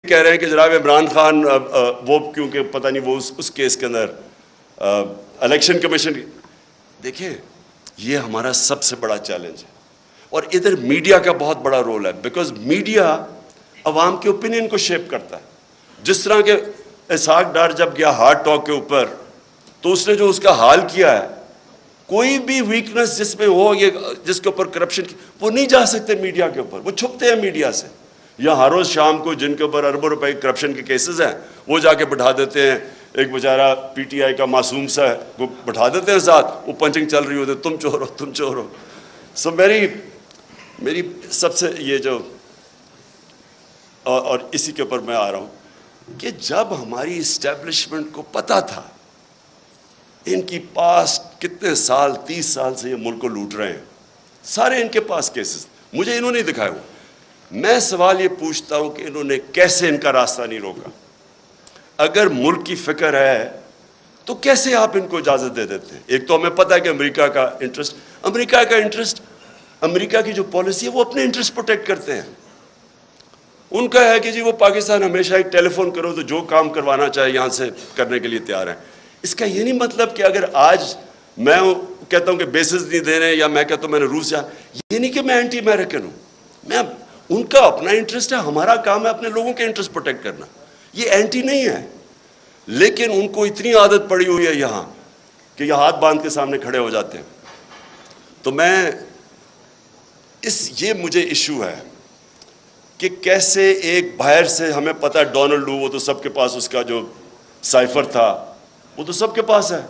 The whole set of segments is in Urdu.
کہہ رہے ہیں کہ جناب عمران خان وہ کیونکہ پتہ نہیں وہ اس کیس کے اندر الیکشن کمیشن، دیکھیں یہ ہمارا سب سے بڑا چیلنج ہے، اور ادھر میڈیا کا بہت بڑا رول ہے، بیکاز میڈیا عوام کے اوپینین کو شیپ کرتا ہے۔ جس طرح کہ اسحاق ڈار جب گیا ہارٹ ٹاک کے اوپر تو اس نے جو اس کا حال کیا ہے، کوئی بھی ویکنس جس میں ہو، یہ جس کے اوپر کرپشن کی، وہ نہیں جا سکتے میڈیا کے اوپر، وہ چھپتے ہیں میڈیا سے، یا ہر روز شام کو جن کے اوپر اربوں روپے کرپشن کے کیسز ہیں وہ جا کے بٹھا دیتے ہیں، ایک بیچارہ پی ٹی آئی کا معصوم سا ہے وہ بٹھا دیتے ہیں ساتھ، وہ پنچنگ چل رہی ہوتی ہے، تم چور ہو تم چور ہو۔ سو میری سب سے یہ جو اور اسی کے اوپر میں آ رہا ہوں کہ جب ہماری اسٹیبلشمنٹ کو پتہ تھا ان کی پاس کتنے سال 30 سال سے یہ ملک کو لوٹ رہے ہیں، سارے ان کے پاس کیسز مجھے انہوں نے دکھائے ہوئے، میں سوال یہ پوچھتا ہوں کہ انہوں نے کیسے ان کا راستہ نہیں روکا؟ اگر ملک کی فکر ہے تو کیسے آپ ان کو اجازت دے دیتے ہیں؟ ایک تو ہمیں پتہ ہے کہ امریکہ کا انٹرسٹ، امریکہ کی جو پالیسی ہے وہ اپنے انٹرسٹ پروٹیکٹ کرتے ہیں، ان کا ہے کہ جی وہ پاکستان ہمیشہ ایک ٹیلی فون کرو تو جو کام کروانا چاہے یہاں سے کرنے کے لیے تیار ہیں۔ اس کا یہ نہیں مطلب کہ اگر آج میں کہتا ہوں کہ بیسز نہیں دے رہے یا میں کہتا ہوں میں نے روس جا، یہ نہیں کہ میں اینٹی امریکن ہوں، میں ان کا اپنا انٹرسٹ ہے، ہمارا کام ہے اپنے لوگوں کے انٹرسٹ پروٹیکٹ کرنا، یہ اینٹی نہیں ہے، لیکن ان کو اتنی عادت پڑی ہوئی ہے یہاں کہ یہ ہاتھ باندھ کے سامنے کھڑے ہو جاتے ہیں۔ تو یہ مجھے ایشو ہے کہ کیسے ایک باہر سے، ہمیں پتہ ہے ڈونلڈ وہ تو سب کے پاس، اس کا جو سائفر تھا وہ تو سب کے پاس ہے،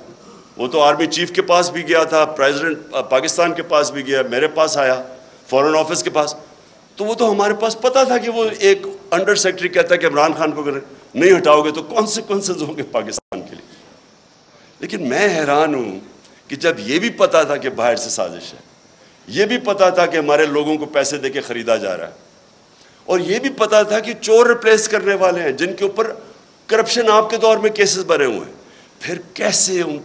وہ تو آرمی چیف کے پاس بھی گیا تھا، پریزیڈنٹ پاکستان کے پاس بھی گیا، میرے پاس آیا، فارن آفس کے پاس، تو وہ تو ہمارے پاس پتہ تھا کہ وہ ایک انڈر سیکرٹری کہتا ہے کہ عمران خان کو اگر نہیں ہٹاؤ گے تو کانسیکوینسز ہوں گے پاکستان کے لیے۔ لیکن میں حیران ہوں کہ جب یہ بھی پتہ تھا کہ باہر سے سازش ہے، یہ بھی پتہ تھا کہ ہمارے لوگوں کو پیسے دے کے خریدا جا رہا ہے، اور یہ بھی پتہ تھا کہ چور ریپلیس کرنے والے ہیں جن کے اوپر کرپشن آپ کے دور میں کیسز بنے ہوئے ہیں، پھر کیسے ان کو